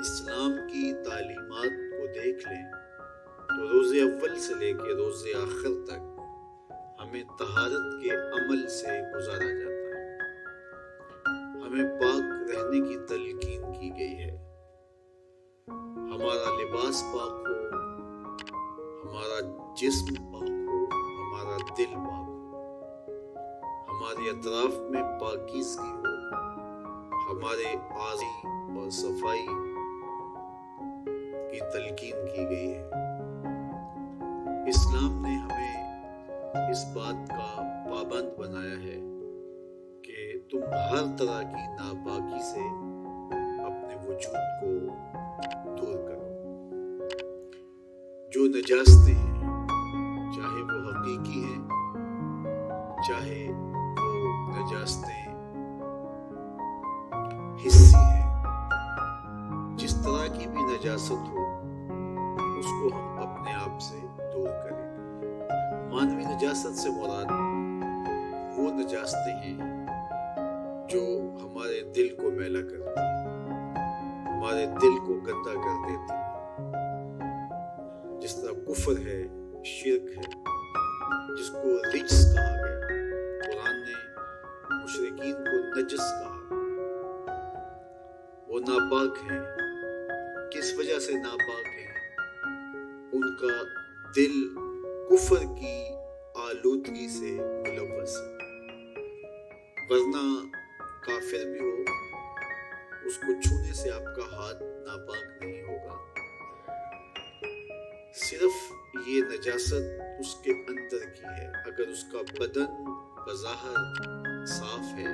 اسلام کی تعلیمات کو دیکھ لیں تو روز اول سے لے کے روز آخر تک ہمیں طہارت کے عمل سے گزارا جاتا ہے، ہمیں پاک رہنے کی تلقین کی گئی ہے۔ ہمارا لباس پاک ہو، ہمارا جسم پاک ہو، ہمارا دل پاک ہو، ہمارے اطراف میں پاکیزگی ہو، ہمارے اعضاء اور صفائی کی تلقین کی گئی ہے۔ اسلام نے ہمیں اس بات کا پابند بنایا ہے کہ تم ہر طرح کی ناپاکی سے اپنے وجود کو دور کرو۔ جو نجاستیں ہیں، چاہے وہ حقیقی ہیں، چاہے وہ نجاستیں حسی ہیں، جس طرح کی بھی نجاست ہو اس کو ہم اپنے آپ سے دور کریں۔ مانوی نجاست سے مراد وہ نجاستیں ہیں جو ہمارے دل کو میلا کرتی ہیں، ہمارے دل کو گندا کر دیتی ہیں، جس طرح کفر ہے، شرک ہے، جس کو رجس کہا گیا۔ قرآن نے مشرکین کو نجس کہا۔ وہ ناپاک ہیں۔ کس وجہ سے ناپاک ہیں؟ ان کا دل کفر کی آلودگی سے ملوث ہے، ورنہ کافر بھی ہو اس کو چھونے سے آپ کا ہاتھ ناپاک نہیں ہوگا۔ صرف یہ نجاست اس کے اندر کی ہے۔ اگر اس کا بدن بظاہر صاف ہے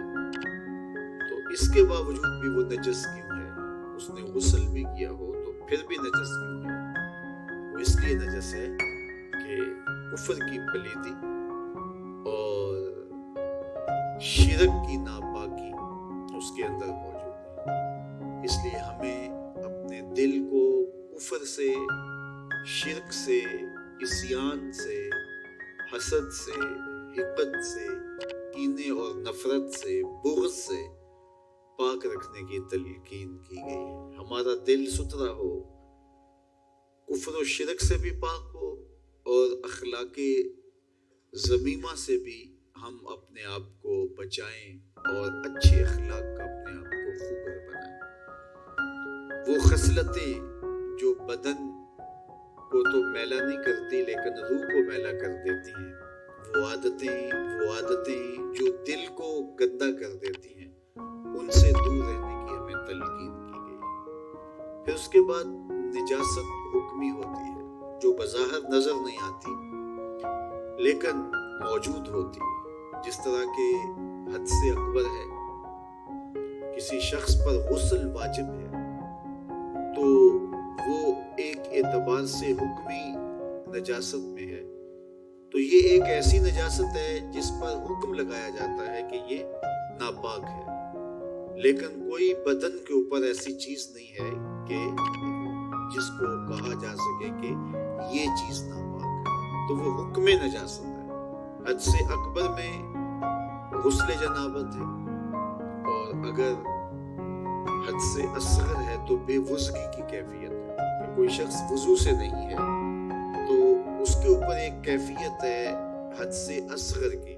تو اس کے باوجود بھی وہ نجس کیوں ہے؟ اس نے غسل بھی کیا ہو تو پھر بھی نجس کیوں ہے؟ وہ اس لیے نجس ہے کہ کفر کی پلیتی اور شرک کی ناپاکی اس کے اندر موجود ہے۔ اس لیے ہمیں اپنے دل کو کفر سے، شرک سے، عصیان سے، حسد سے، حقد سے، کینے اور نفرت سے، بغض سے پاک رکھنے کی تلقین کی گئی ہے۔ ہمارا دل ستھرا ہو، کفر و شرک سے بھی پاک ہو، اور اخلاق ذمیمہ سے بھی ہم اپنے آپ کو بچائیں اور اچھے اخلاق کا اپنے آپ کو خوبر بنائیں۔ وہ خصلتیں جو بدن کو تو میلا نہیں کرتی لیکن روح کو میلا کر دیتی ہیں، وہ عادتیں جو دل کو گندا کر دیتی ہیں، ان سے دور رہنے کی ہمیں تلقین کی گئی ہے۔ پھر اس کے بعد نجاست حکمی ہوتی ہے، جو بظاہر نظر نہیں آتی لیکن موجود ہوتی ہے۔ جس طرح کہ حد سے اکبر ہے، کسی شخص پر غسل واجب ہے تو وہ ایک اعتبار سے حکمی نجاست میں ہے، تو یہ ایک ایسی نجاست ہے جس پر حکم لگایا جاتا ہے کہ یہ ناپاک ہے، لیکن کوئی بدن کے اوپر ایسی چیز نہیں ہے کہ جس کو کہا جا سکے کہ یہ چیز ناپاک ہے، تو وہ حکم نجاست ہے۔ حد سے اکبر میں غسل جنابت ہے، اور اگر حد سے اصغر ہے تو بے وضوئی کی کیفیت ہے کہ کوئی شخص وضو سے نہیں ہے تو اس کے اوپر ایک کیفیت ہے حد سے اصغر کی،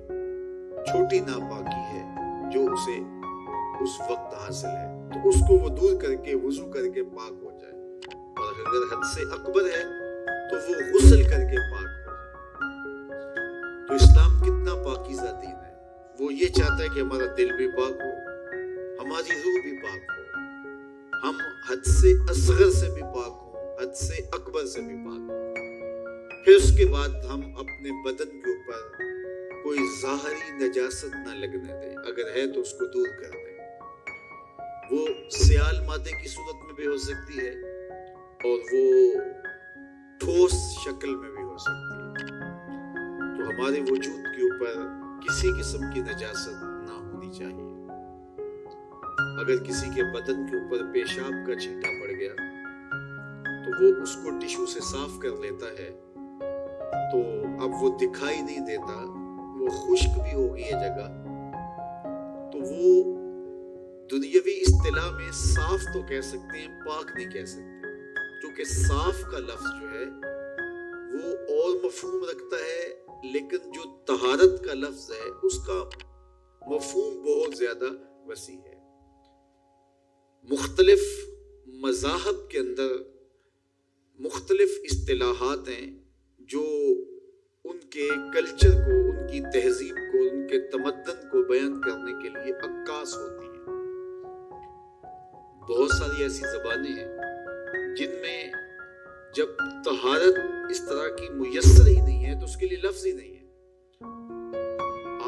چھوٹی ناپاکی ہے جو اسے اس وقت حاصل ہے، تو اس کو وہ دور کر کے وضو کر کے پاک ہو جائے، اور اگر حد سے اکبر ہے تو وہ غسل کر کے پاک ہو جائے۔ تو اسلام کتنا پاکیزہ دین ہے۔ وہ یہ چاہتا ہے کہ ہمارا دل بھی پاک ہو، ہماری روح بھی پاک ہو، ہم حد سے اصغر سے بھی پاک ہوں، حد سے اکبر سے بھی پاک ہوں۔ پھر اس کے بعد ہم اپنے بدن کے اوپر کوئی ظاہری نجاست نہ لگنے دیں، اگر ہے تو اس کو دور کر دیں۔ وہ سیال مادے کی صورت میں بھی ہو سکتی ہے اور وہ ٹھوس شکل میں بھی ہو سکتی ہے، تو ہمارے وجود کے اوپر کسی قسم کی نجاست نہ ہونی چاہیے۔ اگر کسی کے بدن کے اوپر پیشاب کا چھینٹا پڑ گیا تو وہ اس کو ٹشو سے صاف کر لیتا ہے، تو اب وہ دکھائی نہیں دیتا، وہ خشک بھی ہو گئی ہے جگہ، تو وہ دنیاوی اصطلاح میں صاف تو کہہ سکتے ہیں، پاک نہیں کہہ سکتے، کیونکہ صاف کا لفظ جو ہے وہ اور مفہوم رکھتا ہے، لیکن جو طہارت کا لفظ ہے اس کا مفہوم بہت زیادہ وسیع ہے۔ مختلف مذاہب کے اندر مختلف اصطلاحات ہیں جو ان کے کلچر کو، ان کی تہذیب کو، ان کے تمدن کو بیان کرنے کے لیے عکاس ہوتی ہیں۔ بہت ساری ایسی زبانیں ہیں جن میں جب طہارت اس طرح کی میسر ہی نہیں ہے تو اس کے لیے لفظ ہی نہیں ہے۔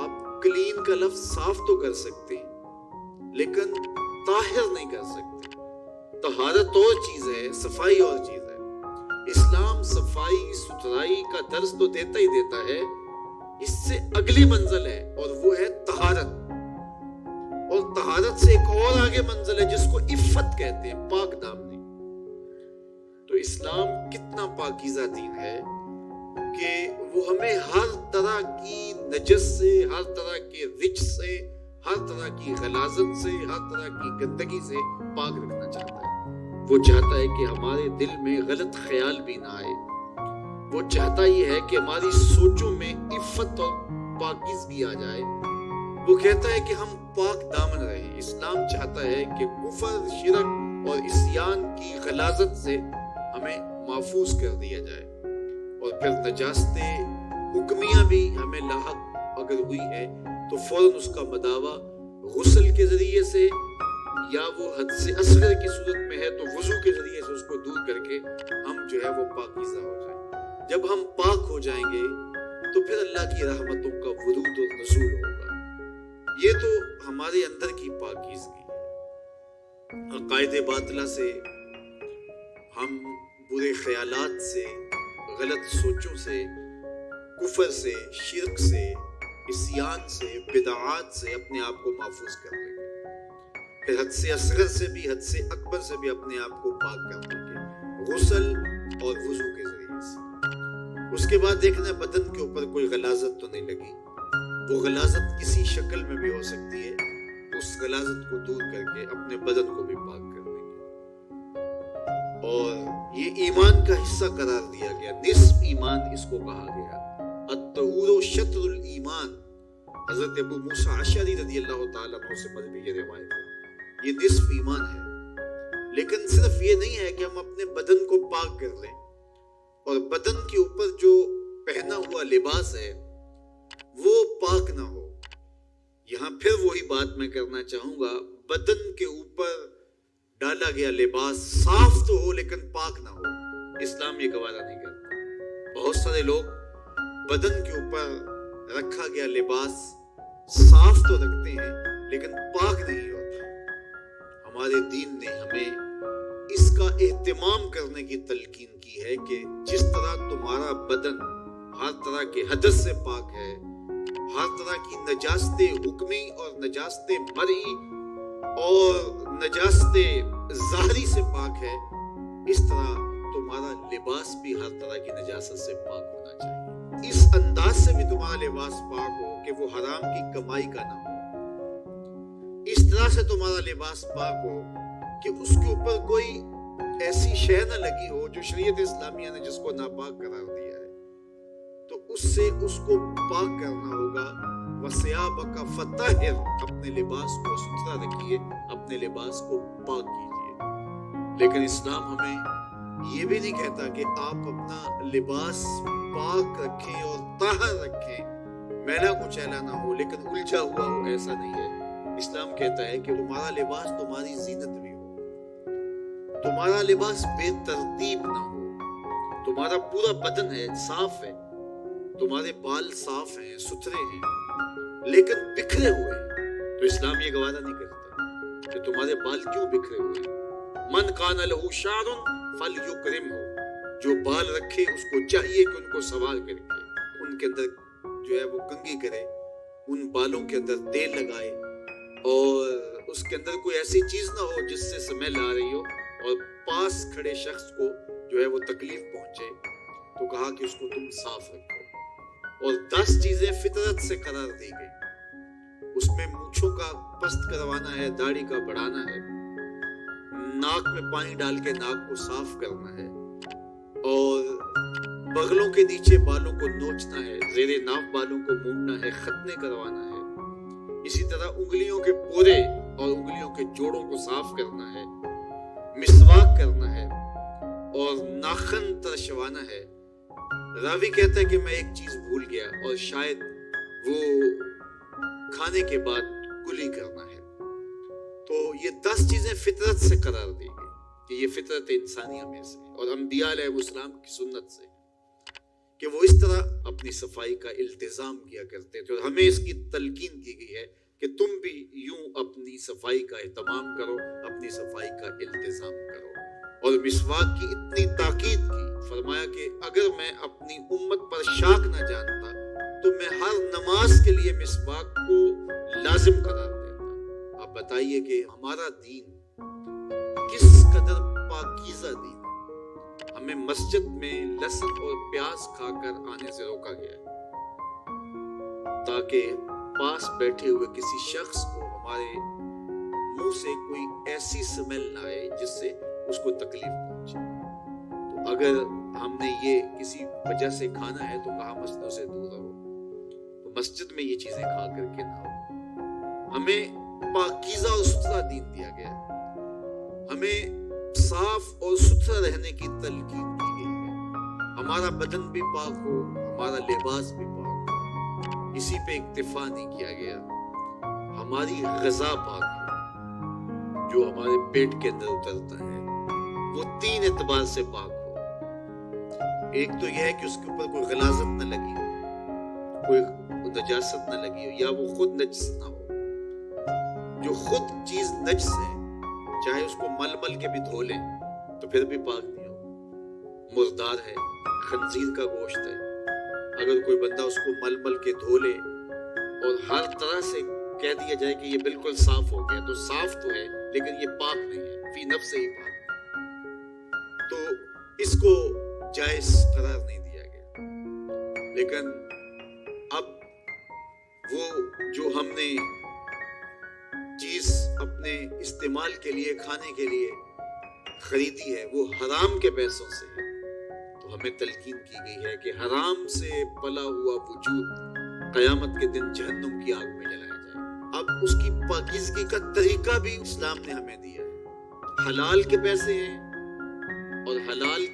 آپ کلین کا لفظ صاف تو کر سکتے ہیں لیکن طاہر نہیں کر سکتے۔ طہارت اور چیز ہے، صفائی اور چیز ہے۔ اسلام صفائی ستھرائی کا درس تو دیتا ہی دیتا ہے، اس سے اگلی منزل ہے اور وہ ہے طہارت، اور طہارت سے ایک اور آگے منزل ہے جس کو عفت کہتے ہیں، پاک دامنی۔ تو اسلام کتنا پاکیزہ دین ہے کہ وہ ہمیں ہر طرح کی نجس سے، ہر طرح کے رچ سے، ہر طرح کی غلاظت سے، ہر طرح کی گندگی سے پاک رکھنا چاہتا ہے۔ وہ چاہتا ہے کہ ہمارے دل میں غلط خیال بھی نہ آئے، وہ چاہتا یہ ہے کہ ہماری سوچوں میں عفت اور پاکیزگی آ جائے۔ وہ کہتا ہے کہ ہم پاک دامن رہیں۔ اسلام چاہتا ہے کہ کفر، شرک اور عصیان کی غلاظت سے ہمیں محفوظ کر دیا جائے، اور پھر نجاست حکمیہ بھی ہمیں لاحق اگر ہوئی ہے تو فوراً اس کا مداوع غسل کے ذریعے سے، یا وہ حدث اصغر کی صورت میں ہے تو وضو کے ذریعے سے اس کو دور کر کے ہم جو ہے وہ پاکیزہ ہو جائیں۔ جب ہم پاک ہو جائیں گے تو پھر اللہ کی رحمتوں کا ورود اور نزول ہوگا۔ یہ تو ہمارے اندر کی پاکیزگی ہے۔ عقائد باطلہ سے، ہم برے خیالات سے، غلط سوچوں سے، کفر سے، شرک سے، عصیان سے، بدعات سے اپنے آپ کو محفوظ کر لیں گے۔ پھر حد سے اصغر سے بھی، حد سے اکبر سے بھی اپنے آپ کو پاک کر لیں گے غسل اور وضو کے ذریعے سے۔ اس کے بعد دیکھنا بدن کے اوپر کوئی غلاظت تو نہیں لگی، وہ غلاظت کسی شکل میں بھی ہو سکتی ہے، اس غلاظت کو دور کر کے اپنے بدن کو بھی پاک کر دیں گے۔ اور یہ ایمان کا حصہ قرار دیا گیا، نصف ایمان اس کو کہا گیا۔ الطہور شطر الایمان، حضرت ابو موسیٰ اشعری رضی اللہ تعالیٰ عنہ سے مروی یہ روایت ہے، یہ نصف ایمان ہے۔ لیکن صرف یہ نہیں ہے کہ ہم اپنے بدن کو پاک کر لیں اور بدن کے اوپر جو پہنا ہوا لباس ہے وہ پاک نہ ہو۔ یہاں پھر وہی بات میں کرنا چاہوں گا، بدن کے اوپر ڈالا گیا لباس صاف تو ہو لیکن پاک نہ ہو، اسلام یہ گوارا نہیں کرتا۔ بہت سارے لوگ بدن کے اوپر رکھا گیا لباس صاف تو رکھتے ہیں لیکن پاک نہیں ہوتا۔ ہمارے دین نے ہمیں اس کا اہتمام کرنے کی تلقین کی ہے کہ جس طرح تمہارا بدن ہر طرح کے حدث سے پاک ہے، ہر طرح کی نجاست حکمی اور نجاست مرئی اور نجاست ظاہری سے پاک ہے، اس طرح تمہارا لباس بھی ہر طرح کی نجاست سے پاک ہونا چاہیے۔ اس انداز سے بھی تمہارا لباس پاک ہو کہ وہ حرام کی کمائی کا نہ ہو، اس طرح سے تمہارا لباس پاک ہو کہ اس کے اوپر کوئی ایسی شے نہ لگی ہو جو شریعت اسلامیہ نے جس کو ناپاک قرار دیا ہے، تو اس سے اس کو پاک کرنا ہوگا۔ وَثِيَابَكَ فَطَهِّرْ، اپنے لباس کو ستھرا رکھیے، اپنے لباس کو پاک کیجیے۔ لیکن اسلام ہمیں یہ بھی نہیں کہتا کہ آپ اپنا لباس پاک رکھیں اور طاہر رکھیں، میلا کچیلا نہ ہو لیکن الجھا ہوا ہو، ایسا نہیں ہے۔ اسلام کہتا ہے کہ تمہارا لباس تمہاری زینت بھی ہو، تمہارا لباس بے ترتیب نہ ہو، تمہارا پورا بدن ہے صاف ہے، تمہارے بال صاف ہیں، ستھرے ہیں، لیکن بکھرے ہوئے ہیں تو اسلام یہ گوارا نہیں کرتا کہ تمہارے بال کیوں بکھرے ہوئے ہیں۔ من کان لہ شعر فلیکرمہ، جو بال رکھے اس کو چاہیے کہ ان کو سنوار کر کے ان کے اندر جو ہے وہ کنگھی کرے، ان بالوں کے اندر تیل لگائے، اور اس کے اندر کوئی ایسی چیز نہ ہو جس سے سمیل آ رہی ہو اور پاس کھڑے شخص کو جو ہے وہ تکلیف پہنچے، تو کہا کہ اس کو تم صاف رکھو۔ اور 10 چیزیں فطرت سے قرار دی گئی۔ اس میں مونچھوں کا پست کروانا ہے، داڑھی کا بڑھانا ہے، ناک میں پانی ڈال کے ناک کو صاف کرنا ہے، اور بغلوں کے نیچے بالوں کو نوچنا ہے، زیر ناف بالوں کو مونڈنا ہے، ختنے کروانا ہے، اسی طرح انگلیوں کے پورے اور انگلیوں کے جوڑوں کو صاف کرنا ہے، مسواک کرنا ہے اور ناخن ترشوانا ہے۔ راوی کہتا ہے کہ میں ایک چیز بھول گیا، اور شاید وہ کھانے کے بعد کلی کرنا ہے۔ تو یہ 10 چیزیں فطرت سے قرار دی گئی کہ یہ فطرت انسانیہ میں سے اور انبیاء علیہ السلام کی سنت سے کہ وہ اس طرح اپنی صفائی کا التزام کیا کرتے تھے، اور ہمیں اس کی تلقین کی گئی ہے کہ تم بھی یوں اپنی صفائی کا اہتمام کرو، اپنی صفائی کا التزام کرو۔ اور مسواک کی اتنی تاکید کی، فرمایا کہ اگر میں اپنی امت پر شاک نہ جانتا تو میں ہر نماز کے لیے مسواک کو لازم قرار دیتا۔ آپ بتائیے کہ ہمارا دین کس قدر پاکیزہ دین ہے۔ ہمیں مسجد میں لہسن اور پیاز کھا کر آنے سے روکا گیا ہے تاکہ پاس بیٹھے ہوئے کسی شخص کو ہمارے منہ سے کوئی ایسی سمیل نہ آئے جس سے اس کو تکلیف پہنچے۔ تو اگر ہم نے یہ کسی وجہ سے کھانا ہے تو کہا مسجدوں سے دور رہو، تو مسجد میں یہ چیزیں کھا کر کے نہ ہو۔ ہمیں پاکیزہ اور ستھرا دین دیا گیا ہے، ہمیں صاف اور ستھرا رہنے کی تلقین کی گئی ہے۔ ہمارا بدن بھی پاک ہو، ہمارا لباس بھی پاک ہو، اسی پہ اکتفا نہیں کیا گیا۔ ہماری غذا پاک ہو، جو ہمارے پیٹ کے اندر اترتا ہے وہ 3 اعتبار سے پاک ہو۔ ایک تو یہ ہے کہ اس کے اوپر کوئی غلاظت نہ لگی ہو، کوئی نجاست نہ لگی ہو، یا وہ خود نجس نہ ہو۔ جو خود چیز نجس ہے، چاہے اس کو مل مل کے بھی دھو لیں تو پھر بھی پاک نہیں ہو۔ مردار ہے، خنزیر کا گوشت ہے، اگر کوئی بندہ اس کو مل مل کے دھو لے اور ہر طرح سے کہہ دیا جائے کہ یہ بالکل صاف ہو گیا، تو صاف تو ہے لیکن یہ پاک نہیں ہے، فی نفس ہی پاک۔ تو اس کو جائز قرار نہیں دیا گیا۔ لیکن اب وہ جو ہم نے چیز اپنے استعمال کے لیے، کھانے کے لیے خریدی ہے وہ حرام کے پیسوں سے ہے، تو ہمیں تلقین کی گئی ہے کہ حرام سے پلا ہوا وجود قیامت کے دن جہنم کی آگ میں جلایا جائے۔ اب اس کی پاکیزگی کا طریقہ بھی اسلام نے ہمیں دیا ہے۔ حلال کے پیسے ہیں، اور حلال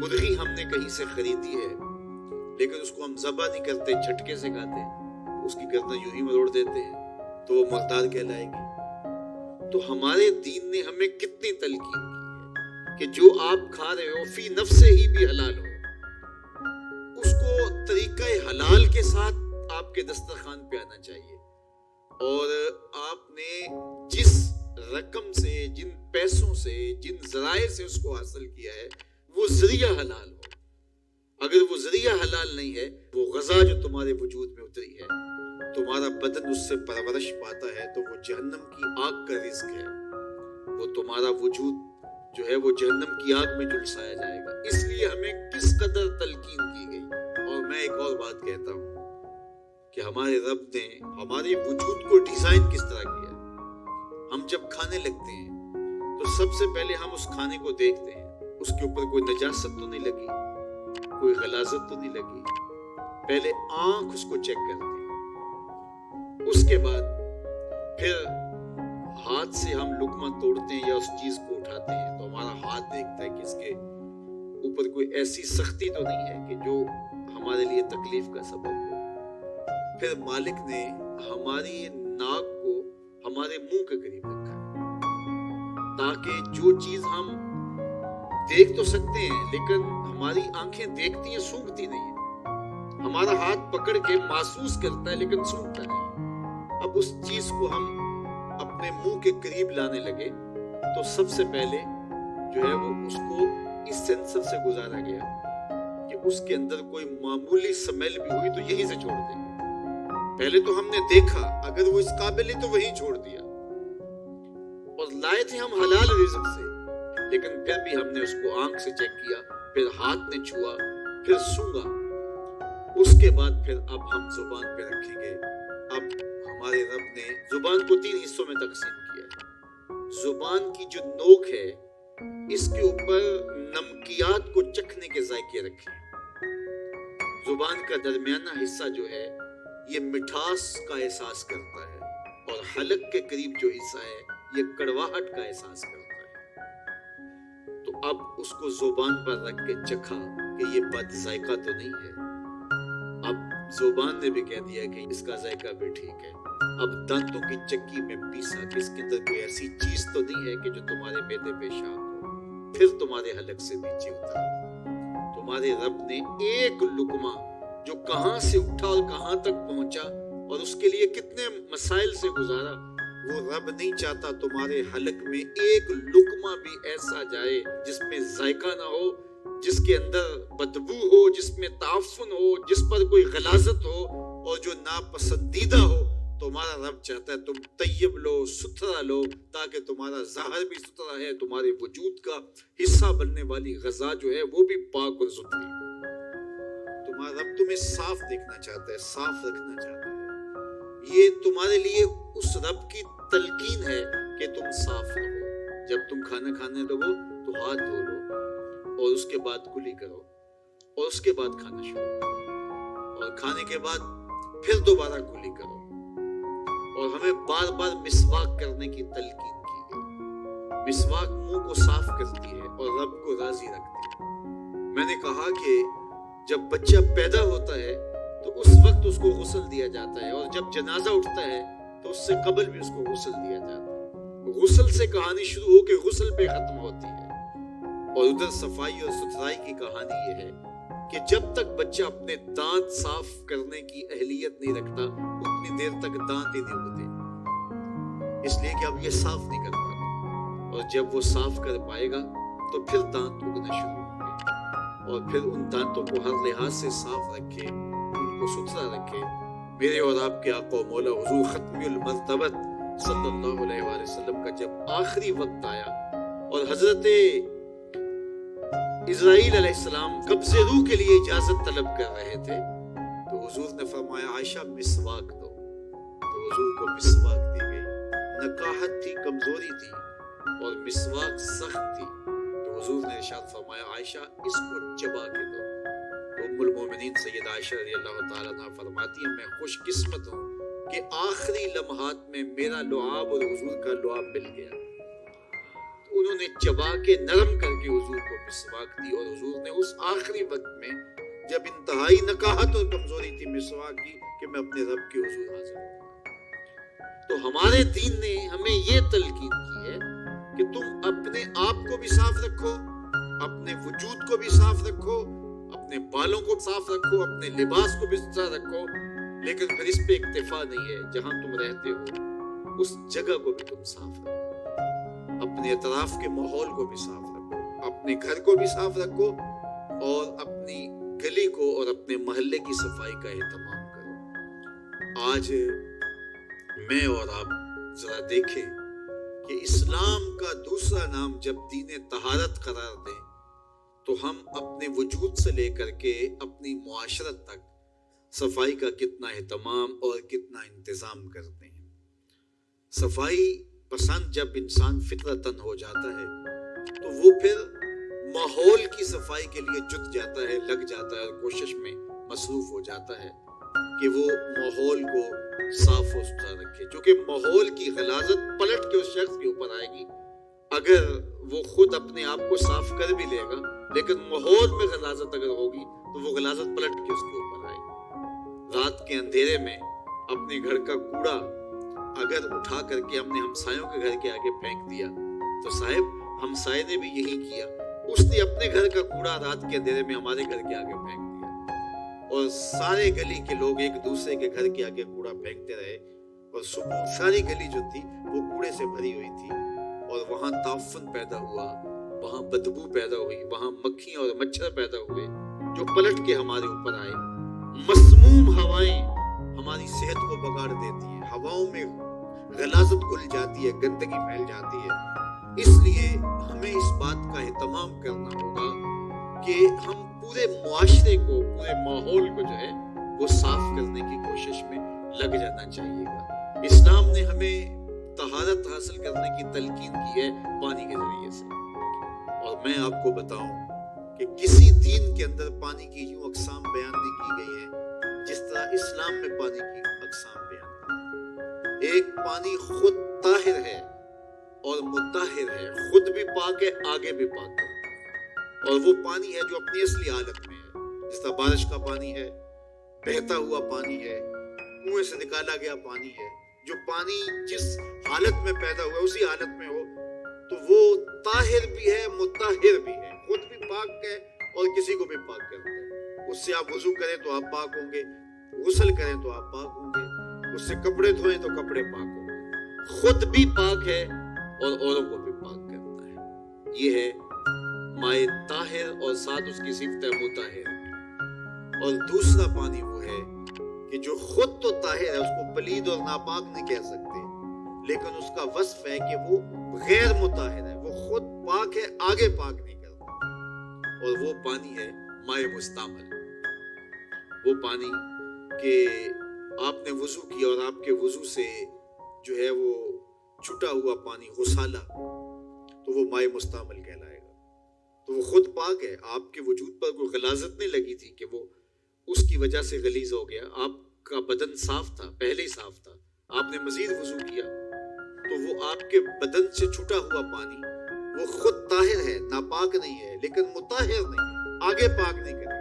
مرغی ہم نے کہیں سے خریدی ہے، لیکن اس کو ہم ذبح نہیں کرتے، جھٹکے سے کھاتے ہیں، اس کی گردن یوں ہی مروڑ دیتے ہیں تو وہ مردار کہلائے گی۔ تو ہمارے دین نے ہمیں کتنی تلقین کی ہے کہ جو آپ کھا رہے ہو فی نفس ہی بھی حلال ہو، اس کو طریقہ حلال کے ساتھ آپ کے دسترخوان پہ آنا چاہیے، اور آپ نے جس رقم سے، جن پیسوں سے، جن ذرائع سے اس کو حاصل کیا ہے وہ ذریعہ حلال ہو۔ اگر وہ ذریعہ حلال نہیں ہے، وہ غذا جو تمہارے وجود میں اتری ہے، تمہارا بدن اس سے پرورش پاتا ہے، تو وہ جہنم کی آگ کا رزق ہے، وہ تمہارا وجود جو ہے وہ جہنم کی آگ میں جھلسایا جائے گا۔ اس لیے ہمیں کس قدر تلقین کی گئی۔ اور میں ایک اور بات کہتا ہوں کہ ہمارے رب نے ہمارے وجود کو ڈیزائن کس طرح کیا ہے۔ ہم جب کھانے لگتے ہیں تو سب سے پہلے ہم اس کھانے کو دیکھتے ہیں، اس کے اوپر کوئی نجاست تو نہیں لگی، کوئی غلاظت تو نہیں لگی، پہلے آنکھ اس کو چیک کرتے ہیں، اس کے بعد پھر ہاتھ سے ہم لقمہ توڑتے ہیں یا اس چیز کو اٹھاتے ہیں تو ہمارا ہاتھ دیکھتا ہے کہ اس کے اوپر کوئی ایسی سختی تو نہیں ہے کہ جو ہمارے لیے تکلیف کا سبب ہو۔ پھر مالک نے ہماری ناک کو ہمارے منہ کے قریب رکھا ہے تاکہ جو چیز ہم دیکھ تو سکتے ہیں لیکن ہماری آنکھیں دیکھتی ہیں، سونگھتی نہیں ہیں، ہمارا ہاتھ پکڑ کے محسوس کرتا ہے لیکن سونگھتا نہیں۔ اب اس چیز کو ہم اپنے منہ کے قریب لانے لگے تو سب سے پہلے جو ہے وہ اس کو اس سینسر سے گزارا گیا کہ اس کے اندر کوئی معمولی سمیل بھی ہوئی تو یہیں سے چھوڑ دیں گے۔ پہلے تو ہم نے دیکھا، اگر وہ اس قابل ہی تو وہیں چھوڑ دیا، اور لائے تھے ہم حلال رزق سے، لیکن پھر بھی ہم نے اس کو آنکھ سے چیک کیا، پھر ہاتھ نے چھوا، پھر سونگا، اس کے بعد پھر اب ہم زبان پہ رکھیں گے۔ اب ہمارے رب نے زبان کو 3 حصوں میں تقسیم کیا ہے. زبان کی جو نوک ہے اس کے اوپر نمکیات کو چکھنے کے ذائقے رکھے. زبان کا درمیانہ حصہ جو ہے یہ مٹھاس کا احساس کرتا ہے اور حلق کے قریب جو حصہ ہے یہ کڑواہٹ کا احساس کرتا ہے. تو اب اس کو زبان پر رکھ کے چکھا کہ یہ بد ذائقہ تو نہیں ہے. اب زبان نے بھی کہہ دیا کہ اس کا ذائقہ بھی ٹھیک ہے. اب دانتوں کی چکی میں پیسا کہ اس کے اندر کوئی ایسی چیز تو نہیں ہے کہ جو تمہارے معدے پہ شاق ہو. پھر تمہارے حلق سے نیچے اترا. تمہارے رب نے ایک لقمہ جو کہاں سے اٹھا اور کہاں تک پہنچا اور اس کے لیے کتنے مسائل سے گزارا، وہ رب نہیں چاہتا تمہارے حلق میں ایک لقمہ بھی ایسا جائے جس میں ذائقہ نہ ہو، جس کے اندر بدبو ہو، جس میں تعفن ہو، جس پر کوئی غلاظت ہو اور جو ناپسندیدہ ہو. تمہارا رب چاہتا ہے تم طیب لو، ستھرا لو، تاکہ تمہارا ظاہر بھی ستھرا ہے، تمہارے وجود کا حصہ بننے والی غذا جو ہے وہ بھی پاک اور ستھری. تمہارا رب تمہیں صاف دیکھنا چاہتا ہے، صاف رکھنا چاہتا ہے. یہ تمہارے لیے اس رب کی تلقین ہے کہ تم صاف رہو. جب تم کھانا کھانے لگو تو ہاتھ دھو لو اور اس کے بعد کلی کرو اور اس کے بعد کھانا شروع کرو اور کھانے کے بعد پھر دوبارہ کلی کرو. اور ہمیں بار بار مسواک کرنے کی تلقین کی گئی. مسواک منہ کو صاف کرتی ہے اور رب کو راضی رکھتی ہے. میں نے کہا کہ جب بچہ پیدا ہوتا ہے تو اس وقت اس کو غسل دیا جاتا ہے اور جب جنازہ اٹھتا ہے تو اس سے قبل بھی اس کو غسل دیا جاتا ہے. غسل سے کہانی شروع ہو کے غسل پہ ختم ہوتی ہے. اور ادھر صفائی اور ستھرائی کی کہانی یہ ہے کہ جب تک بچہ اپنے دانت صاف کرنے کی اہلیت نہیں رکھتا اتنی دیر تک دانت ہی نہیں اگتے، اس لیے کہ اب یہ صاف نہیں کر پاتا. اور جب وہ صاف کر پائے گا تو پھر دانت اگنا شروع ہوں گے. اور پھر ان دانتوں کو ہر لحاظ سے صاف رکھے، ان کو ستھرا رکھے. میرے اور آپ کے آقا و مولا حضور ختم المرتبت صلی اللہ علیہ وآلہ وسلم کا جب آخری وقت آیا اور حضرت اسرائیل علیہ السلام قبض روح کے لیے اجازت طلب کر رہے تھے تو حضور نے فرمایا عائشہ مسواک دو. تو حضور کو مسواک دی گئی. نکاحت تھی، کمزوری تھی اور مسواک سخت تھی. تو حضور نے ارشاد فرمایا عائشہ اس کو چبا کے دو. تو ام المومنین سید عائشہ رضی اللہ تعالیٰ عنہا فرماتی ہیں میں خوش قسمت ہوں کہ آخری لمحات میں میرا لعاب اور حضور کا لعاب مل گیا. انہوں نے چبا کے نرم کر کے حضور کو مسواک دی اور حضور نے اس آخری وقت میں جب انتہائی نکاحت اور کمزوری تھی مسواک کی کہ میں اپنے رب کے حضور حاضر ہوں. تو ہمارے دین نے ہمیں یہ تلقین کی ہے کہ تم اپنے آپ کو بھی صاف رکھو، اپنے وجود کو بھی صاف رکھو، اپنے بالوں کو صاف رکھو، اپنے لباس کو بھی صاف رکھو. لیکن پھر اس پہ اکتفا نہیں ہے. جہاں تم رہتے ہو اس جگہ کو بھی تم صاف رکھو، اپنے اطراف کے ماحول کو بھی صاف رکھو، اپنے گھر کو بھی صاف رکھو اور اپنی گلی کو اور اپنے محلے کی صفائی کا اہتمام کرو. آج میں اور آپ ذرا دیکھیں کہ اسلام کا دوسرا نام جب دین طہارت قرار دیں تو ہم اپنے وجود سے لے کر کے اپنی معاشرت تک صفائی کا کتنا اہتمام اور کتنا انتظام کرتے ہیں. صفائی پسند جب انسان فطرتاً ہو جاتا ہے تو وہ پھر ماحول کی صفائی کے لیے جت جاتا ہے، لگ جاتا ہے اور کوشش میں مصروف ہو جاتا ہے کہ وہ ماحول کو صاف و ستھرا رکھے. کیونکہ ماحول کی غلاظت پلٹ کے اس شخص کے اوپر آئے گی. اگر وہ خود اپنے آپ کو صاف کر بھی لے گا لیکن ماحول میں غلاظت اگر ہوگی تو وہ غلاظت پلٹ کے اس کے اوپر آئے گی. رات کے اندھیرے میں اپنے گھر کا کوڑا اگر اٹھا کر کے ہم نے ہمسایوں کے گھر کے آگے پھینک دیا تو صاحب ہمسائے نے بھی یہی کیا. اس نے اپنے گھر کا کوڑا رات کے اندھیرے میں ہمارے گھر کے آگے پھینک دیا اور سارے گلی کے لوگ ایک دوسرے کے گھر کے آگے کوڑا پھینکتے رہے اور صبح ساری گلی جو تھی وہ کوڑے سے بھری ہوئی تھی اور وہاں تعفن پیدا ہوا، وہاں بدبو پیدا ہوئی، وہاں مکھیاں اور مچھر پیدا ہوئے جو پلٹ کے ہمارے اوپر آئے. مسموم ہوائیں ہماری صحت کو بگاڑ دیتی ہیں، ہواؤں میں غلاظت گھل جاتی ہے، گندگی پھیل جاتی ہے. اس لیے ہمیں اس بات کا اہتمام کرنا ہوگا کہ ہم پورے معاشرے کو، پورے ماحول کو جو ہے وہ صاف کرنے کی کوشش میں لگ جانا چاہیے گا۔ اسلام نے ہمیں طہارت حاصل کرنے کی تلقین کی ہے پانی کے ذریعے سے، اور میں آپ کو بتاؤں کہ کسی دین کے اندر پانی کی یوں اقسام بیان نہیں کی گئی ہیں جس طرح اسلام میں پانی کی اقسام بیان کی۔ ایک پانی خود طاہر ہے اور مطہر ہے، خود بھی پاک ہے، آگے بھی پاک ہے، اور وہ پانی ہے جو اپنی اصلی حالت میں ہے، جس طرح بارش کا پانی ہے، بہتا ہوا پانی ہے، کنویں سے نکالا گیا پانی ہے۔ جو پانی جس حالت میں پیدا ہوا اسی حالت میں ہو تو وہ طاہر بھی ہے، مطہر بھی ہے، خود بھی پاک ہے اور کسی کو بھی پاک کرتا ہے۔ اس سے آپ وضو کریں تو آپ پاک ہوں گے، غسل کریں تو آپ پاک ہوں گے، اس سے کپڑے دھوئیں تو کپڑے پاک ہوں گے، خود بھی پاک ہے اور اوروں کو بھی پاک کرتا ہے۔ یہ ہے مائے طاہر، اور ساتھ اس کی صفت ہے مطہر۔ اور دوسرا پانی وہ ہے کہ جو خود تو طاہر ہے، اس کو پلید اور ناپاک نہیں کہہ سکتے، لیکن اس کا وصف ہے کہ وہ غیر مطہر ہے، وہ خود پاک ہے، آگے پاک نہیں کرتا، اور وہ پانی ہے مائے مستعمل۔ وہ پانی کہ آپ نے وضو کیا اور آپ کے وضو سے جو ہے وہ چھٹا ہوا پانی غسالہ، تو وہ مائے مستعمل کہلائے گا۔ تو وہ خود پاک ہے، آپ کے وجود پر کوئی غلاظت نہیں لگی تھی کہ وہ اس کی وجہ سے غلیظ ہو گیا، آپ کا بدن صاف تھا، پہلے ہی صاف تھا، آپ نے مزید وضو کیا تو وہ آپ کے بدن سے چھٹا ہوا پانی وہ خود طاہر ہے، ناپاک نہیں ہے، لیکن مطہر نہیں ہے، آگے پاک نہیں کرے گا۔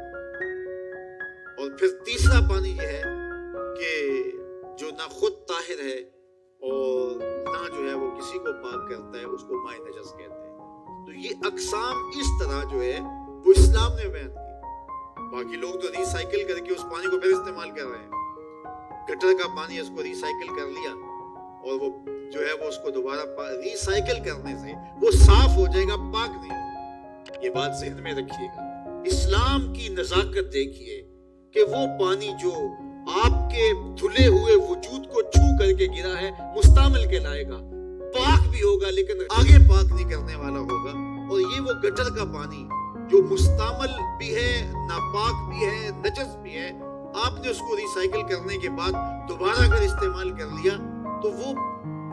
اور پھر تیسرا پانی یہ ہے کہ جو نہ خود طاہر ہے اور نہ جو ہے وہ کسی کو پاک کرتا ہے، اس کو مائے نجس کہتے ہیں۔ تو یہ اقسام اس طرح جو ہے وہ اسلام نے بیان کی۔ باقی لوگ تو ری سائیکل کر کے اس پانی کو پھر استعمال کر رہے ہیں، گٹر کا پانی اس کو ری سائیکل کر لیا اور وہ جو ہے وہ اس کو دوبارہ ری سائیکل کرنے سے وہ صاف ہو جائے گا، پاک نہیں ہوگا۔ یہ بات ذہن میں رکھیے گا۔ اسلام کی نزاکت دیکھیے کہ وہ پانی جو آپ کے دھلے ہوئے وجود کو چھو کر کے گرا ہے مستعمل کہلائے گا، پاک بھی ہوگا لیکن آگے پاک نہیں کرنے والا ہوگا۔ اور یہ وہ گٹر کا پانی جو مستعمل بھی ہے، ناپاک بھی ہے، نجس بھی ہے، آپ نے اس کو ری سائیکل کرنے کے بعد دوبارہ اگر استعمال کر لیا تو وہ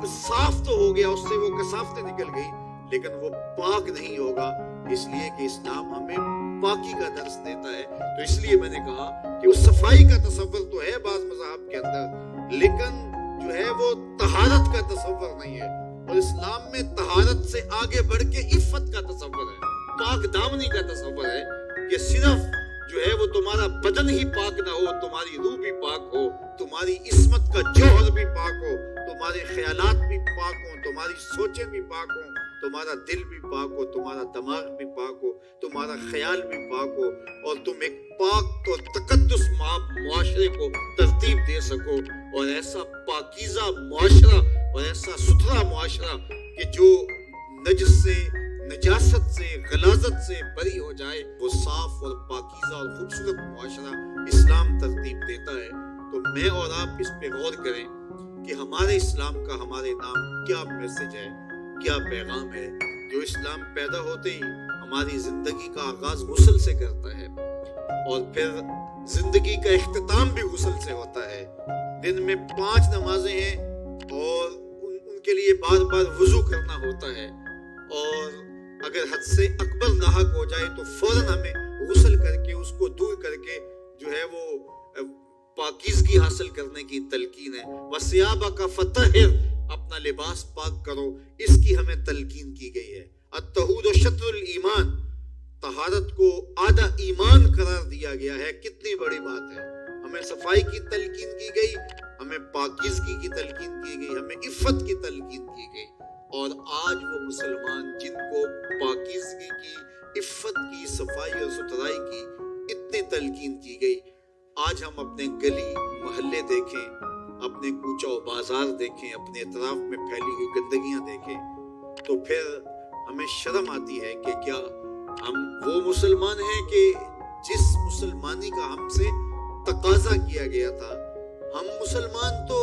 صاف تو ہو گیا، اس سے وہ کثافتیں نکل گئی، لیکن وہ پاک نہیں ہوگا، اس لیے کہ اسلام ہمیں پاکی کا درس دیتا ہے۔ تو اس لیے میں نے کہا کہ وہ صفائی کا تصور تو ہے بعض مذاہب کے اندر، لیکن جو ہے وہ طہارت کا تصور نہیں ہے، اور اسلام میں طہارت سے آگے بڑھ کے عفت کا تصور ہے، پاک دامنی کا تصور ہے کہ صرف جو ہے وہ تمہارا بدن ہی پاک نہ ہو، تمہاری روح بھی پاک ہو، تمہاری عصمت کا جوہر بھی پاک ہو، تمہارے خیالات بھی پاک ہوں، تمہاری سوچیں بھی پاک ہوں، تمہارا دل بھی پاک ہو، تمہارا دماغ بھی پاک ہو، تمہارا خیال بھی پاک ہو، اور تم ایک پاک اور تقدس معاشرے کو ترتیب دے سکو، اور ایسا پاکیزہ معاشرہ اور ایسا ستھرا معاشرہ کہ جو نجس سے، نجاست سے، غلاظت سے بری ہو جائے، وہ صاف اور پاکیزہ اور خوبصورت معاشرہ اسلام ترتیب دیتا ہے۔ تو میں اور آپ اس پہ غور کریں کہ ہمارے اسلام کا ہمارے نام کیا میسج ہے، کیا پیغام ہے۔ جو اسلام پیدا ہوتے ہی ہماری زندگی کا آغاز غسل سے کرتا ہے، اور پھر زندگی کا اختتام بھی غسل سے ہوتا ہے۔ دن میں 5 نمازیں ہیں اور ان کے لیے بار بار وضو کرنا ہوتا ہے، اور اگر حد سے اکبر لاحق ہو جائے تو فوراً ہمیں غسل کر کے اس کو دور کر کے جو ہے وہ پاکیزگی حاصل کرنے کی تلقین ہے۔ وَثِيَابَكَ فَطَهِّرْ، اپنا لباس پاک کرو، اس کی ہمیں تلقین کی گئی ہے۔ الطہور شطر الایمان، طہارت کو آدھا ایمان قرار دیا گیا ہے۔ کتنی بڑی بات ہے، ہمیں صفائی کی تلقین کی گئی، ہمیں پاکیزگی کی تلقین کی گئی، ہمیں عفت کی تلقین کی گئی، اور آج وہ مسلمان جن کو پاکیزگی کی، عفت کی، صفائی اور ستھرائی کی اتنی تلقین کی گئی، آج ہم اپنے گلی محلے دیکھیں، اپنے کوچہ و بازار دیکھیں، اپنے اطراف میں پھیلی ہوئی گندگیاں دیکھیں، تو پھر ہمیں شرم آتی ہے کہ کیا ہم وہ مسلمان ہیں کہ جس مسلمانی کا ہم سے تقاضا کیا گیا تھا۔ ہم مسلمان تو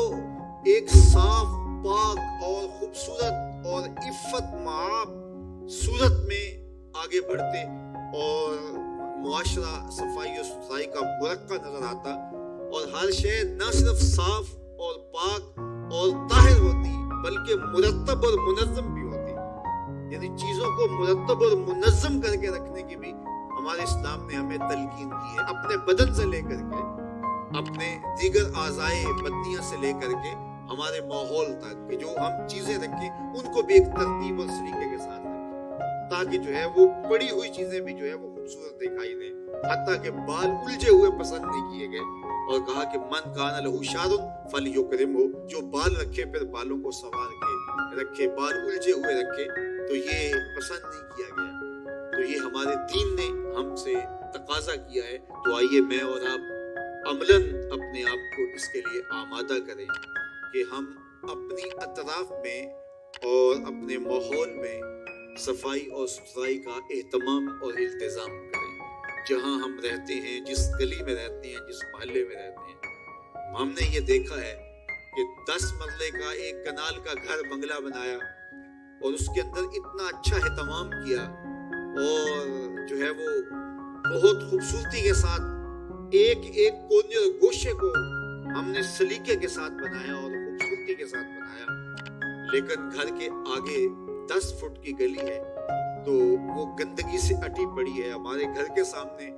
ایک صاف، پاک اور خوبصورت اور عفت معاب صورت میں آگے بڑھتے، اور معاشرہ صفائی و ستھرائی کا مرقع نظر آتا، اور ہر شے نہ صرف صاف اور پاک اور طاہر ہوتی بلکہ مرتب اور منظم بھی ہوتی. یعنی چیزوں کو مرتب اور منظم کر کے رکھنے کی بھی ہمارے اسلام نے ہمیں تلقین کی ہے. اپنے بدن سے لے کر کے اپنے دیگر اعضائے بدنیہ سے لے کر کے ہمارے ماحول تک کہ جو ہم چیزیں رکھیں ان کو بھی ایک ترتیب اور سلیقے کے ساتھ رکھیں تاکہ جو ہے وہ پڑی ہوئی چیزیں بھی جو ہے وہ خوبصورت دکھائی دیں. حتیٰ کہ بال الجھے ہوئے پسند نہیں کیے گئے اور کہا کہ من کان لہ شعر فلیکرمہ، جو بال رکھے پھر بالوں کو سنوار کے رکھے، بال الجھے ہوئے رکھے تو یہ پسند نہیں کیا گیا. تو یہ ہمارے دین نے ہم سے تقاضا کیا ہے. تو آئیے میں اور آپ عملاً اپنے آپ کو اس کے لیے آمادہ کریں کہ ہم اپنی اطراف میں اور اپنے ماحول میں صفائی اور ستھرائی کا اہتمام اور التزام کریں. جہاں ہم رہتے ہیں، جس گلی میں رہتے ہیں، جس محلے میں رہتے ہیں، ہم نے یہ دیکھا ہے کہ 10 مرلے کا ایک کنال کا گھر بنگلہ بنایا اور اس کے اندر اتنا اچھا اہتمام کیا اور جو ہے وہ بہت خوبصورتی کے ساتھ ایک ایک کونے اور گوشے کو ہم نے سلیقے کے ساتھ بنایا اور خوبصورتی کے ساتھ بنایا. لیکن گھر کے آگے 10 فٹ کی گلی ہے تو وہ گندگی سے اٹی پڑی ہے. ہمارے گھر کے سامنے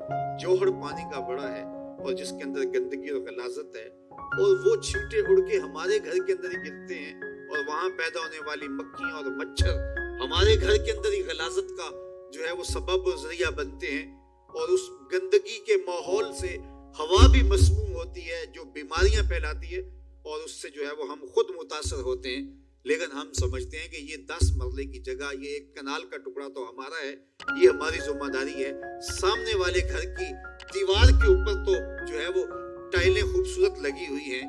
جوہر پانی کا بڑا ہے اور جس کے اندر گندگی اور غلاظت ہے اور وہ چھینٹے اڑ کے ہمارے گھر کے اندر ہی گرتے ہیں اور وہاں پیدا ہونے والی مکھیاں اور مچھر ہمارے گھر کے اندر ہی غلاظت کا جو ہے وہ سبب اور ذریعہ بنتے ہیں اور اس گندگی کے ماحول سے ہوا بھی مسموم ہوتی ہے جو بیماریاں پھیلاتی ہے اور اس سے جو ہے وہ ہم خود متاثر ہوتے ہیں. لیکن ہم سمجھتے ہیں کہ یہ 10 مرلے کی جگہ، یہ ایک کنال کا ٹکڑا تو ہمارا ہے، یہ ہماری ذمہ داری ہے. سامنے والے گھر کی دیوار کے اوپر تو جو ہے وہ ٹائلیں خوبصورت لگی ہوئی ہیں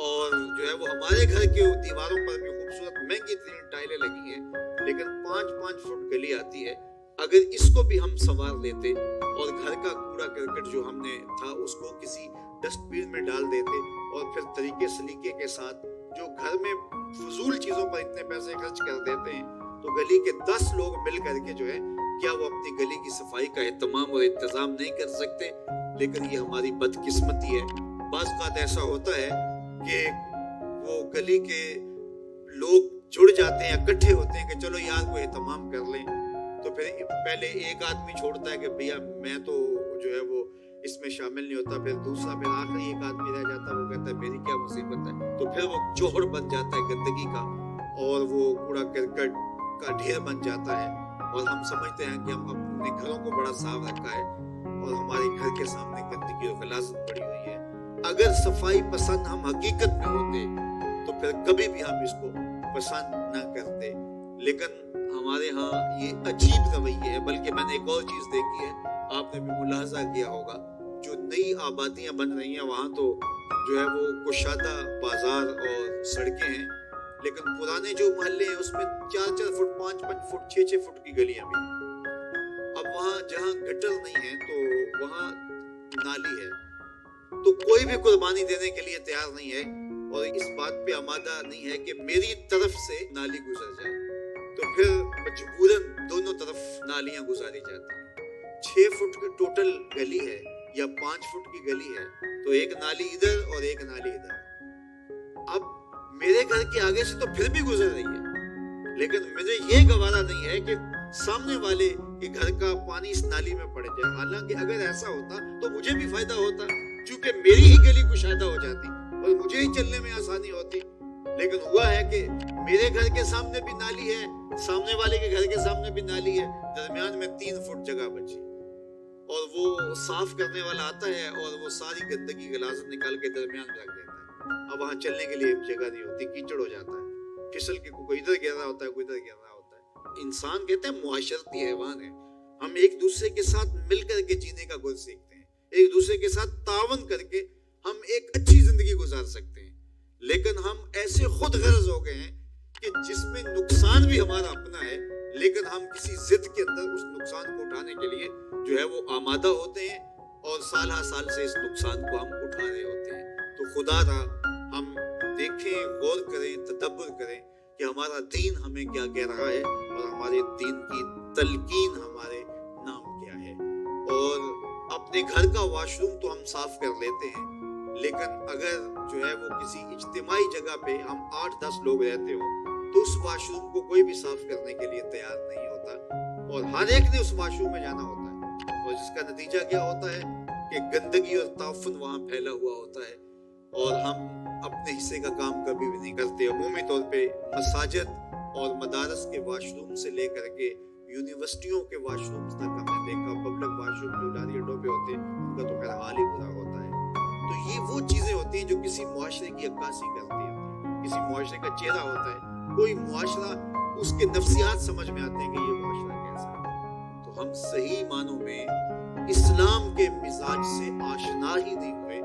اور جو ہے وہ ہمارے گھر کے دیواروں پر بھی خوبصورت مہنگی ترین ٹائلیں لگی ہیں، لیکن 5-5 فٹ گلی آتی ہے. اگر اس کو بھی ہم سنوار لیتے اور گھر کا کوڑا کرکٹ جو ہم نے تھا اس کو کسی ڈسٹ بین میں ڈال دیتے اور پھر طریقے سلیقے کے ساتھ جو گھر میں فضول چیزوں پر اتنے پیسے خرچ کر دیتے ہیں تو گلی کے 10 لوگ مل کر کے جو ہے کیا وہ اپنی گلی کی صفائی کا اہتمام اور انتظام نہیں کر سکتے؟ لیکن یہ ہماری بدقسمتی ہے. بعض اوقات ایسا ہوتا ہے کہ وہ گلی کے لوگ جڑ جاتے ہیں، اکٹھے ہوتے ہیں کہ چلو یار کوئی اہتمام کر لیں، تو پھر پہلے ایک آدمی چھوڑتا ہے کہ بھیا میں تو جو ہے وہ اس میں شامل نہیں ہوتا، پھر دوسرا، پھر آخری ایک آدمی رہ جاتا ہے، وہ کہتا ہے میری کیا مصیبت ہے. تو پھر وہ جوہر بن جاتا ہے گندگی کا اور وہ کوڑا کرکٹ کا ڈھیر بن جاتا ہے اور ہم سمجھتے ہیں کہ ہم اپنے گھروں کو بڑا صاف رکھا ہے اور ہمارے گھر کے سامنے گندگی اور غلاظت پڑی ہوئی ہے. اگر صفائی پسند ہم حقیقت میں ہوتے تو پھر کبھی بھی ہم اس کو پسند نہ کرتے. لیکن ہمارے ہاں یہ عجیب رویہ ہے. بلکہ میں نے ایک اور چیز دیکھی ہے، آپ نے بھی ملاحظہ کیا ہوگا، جو نئی آبادیاں بن رہی ہیں وہاں تو جو ہے وہ کشادہ بازار اور سڑکیں ہیں، لیکن پرانے جو محلے ہیں اس میں 4-4 فٹ 5-5 فٹ 6-6 فٹ کی گلیاں بھی ہیں. اب وہاں جہاں گٹر نہیں ہے تو وہاں نالی ہے، تو کوئی بھی قربانی دینے کے لیے تیار نہیں ہے اور اس بات پہ آمادہ نہیں ہے کہ میری طرف سے نالی گزر جائے. تو پھر مجبوراً دونوں طرف نالیاں گزاری جاتی ہیں. 6 فٹ کی ٹوٹل گلی ہے یا 5 فٹ کی گلی ہے تو ایک نالی ادھر اور ایک نالی ادھر. اب میرے گھر کے آگے سے تو پھر بھی گزر رہی ہے، لیکن مجھے یہ گوارا نہیں ہے کہ سامنے والے کے گھر کا پانی اس نالی میں پڑ جائے. حالانکہ اگر ایسا ہوتا تو مجھے بھی فائدہ ہوتا، چونکہ میری ہی گلی کشادہ ہو جاتی اور مجھے ہی چلنے میں آسانی ہوتی. لیکن ہوا ہے کہ میرے گھر کے سامنے بھی نالی ہے، سامنے والے کے گھر کے سامنے بھی نالی ہے، درمیان میں 3 فٹ جگہ بچی اور وہ صاف کرنے والا آتا ہے اور وہ ساری گندگی غلاظت نکال کے درمیان میں رکھ دیتا ہے. اب وہاں چلنے کے لیے جگہ نہیں ہوتی، کیچڑ ہو جاتا ہے، پھسل کے کوئی ادھر گر رہا ہوتا ہے، کوئی ادھر گر رہا ہوتا ہے. انسان کہتے ہیں معاشرتی حیوان ہے. ہم ایک دوسرے کے ساتھ مل کر کے جینے کا گل سیکھتے ہیں، ایک دوسرے کے ساتھ تعاون کر کے ہم ایک اچھی زندگی گزار سکتے ہیں. لیکن ہم ایسے خود غرض ہو گئے ہیں کہ جس میں نقصان بھی ہمارا اپنا ہے، لیکن ہم کسی ضد کے اندر اس نقصان کو اٹھانے کے لیے جو ہے وہ آمادہ ہوتے ہیں اور سال ہر سال سے اس نقصان کو ہم اٹھا رہے ہوتے ہیں. تو خدا را ہم دیکھیں، غور کریں، تدبر کریں کہ ہمارا دین ہمیں کیا کہہ رہا ہے اور ہمارے دین کی تلقین ہمارے نام کیا ہے. اور اپنے گھر کا واش روم تو ہم صاف کر لیتے ہیں، لیکن اگر جو ہے وہ کسی اجتماعی جگہ پہ ہم 8-10 لوگ رہتے ہوں تو اس واش روم کو کوئی بھی صاف کرنے کے لیے تیار نہیں ہوتا اور ہر ایک نے اس واش روم میں جانا ہوتا ہے، اور جس کا نتیجہ کیا ہوتا ہے کہ گندگی اور تعفن وہاں پھیلا ہوا ہوتا ہے اور ہم اپنے حصے کا کام کبھی بھی نہیں کرتے۔ عمومی طور پہ مساجد اور مدارس کے واش روم سے لے کر کے یونیورسٹیوں کے واش رومز تک ہم نے دیکھا، پبلک واش روم جو لاری اڈوں پہ ہوتے ہیں ان کا تو خیر حال ہی برا ہوتا ہے۔ تو یہ وہ چیزیں ہوتی ہیں جو کسی معاشرے کی عکاسی کرتی ہوتی ہیں، کسی معاشرے کا چہرہ ہوتا ہے۔ کوئی معاشرہ، اس کے نفسیات سمجھ میں آتے ہیں کہ یہ معاشرہ کیسا ہے۔ تو ہم صحیح معنوں میں اسلام کے مزاج سے آشنا ہی نہیں ہوئے۔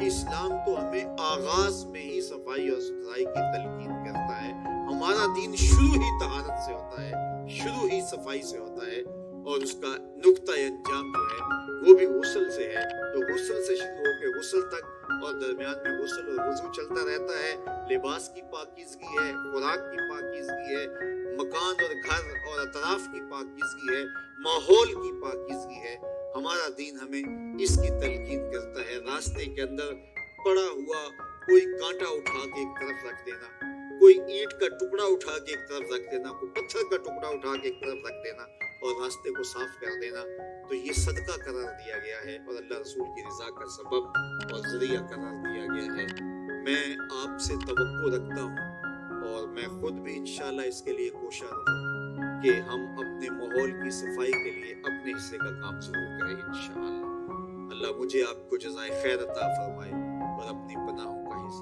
اسلام تو ہمیں آغاز میں ہی صفائی اور ستھرائی کی تلقین کرتا ہے۔ ہمارا دین شروع ہی طہارت سے ہوتا ہے، شروع ہی صفائی سے ہوتا ہے، اور اس کا نقطہ انجام جو ہے وہ بھی غسل سے ہے۔ تو غسل سے شروع ہو کے غسل تک، اور درمیان میں غسل اور وضو چلتا رہتا ہے۔ لباس کی پاکیزگی ہے، خوراک کی پاکیزگی ہے، مکان اور گھر اور اطراف کی پاکیزگی ہے، ماحول کی پاکیزگی ہے۔ ہمارا دین ہمیں اس کی تلقین کرتا ہے۔ راستے کے اندر پڑا ہوا کوئی کانٹا اٹھا کے ایک طرف رکھ دینا، کوئی اینٹ کا ٹکڑا اٹھا کے ایک طرف رکھ دینا، کوئی پتھر کا ٹکڑا اٹھا کے ایک طرف رکھ دینا اور راستے کو صاف کر دینا، تو یہ صدقہ قرار دیا گیا ہے اور اللہ رسول کی رضا کا سبب اور ذریعہ قرار دیا گیا ہے۔ میں آپ سے توقع رکھتا ہوں اور میں خود بھی انشاءاللہ اس کے لیے کوشاں رہوں کہ ہم اپنے ماحول کی صفائی کے لیے اپنے حصے کا کام ضرور کریں انشاءاللہ۔ اللہ مجھے آپ کو جزائے خیر عطا فرمائے اور اپنی پناہوں کا حصہ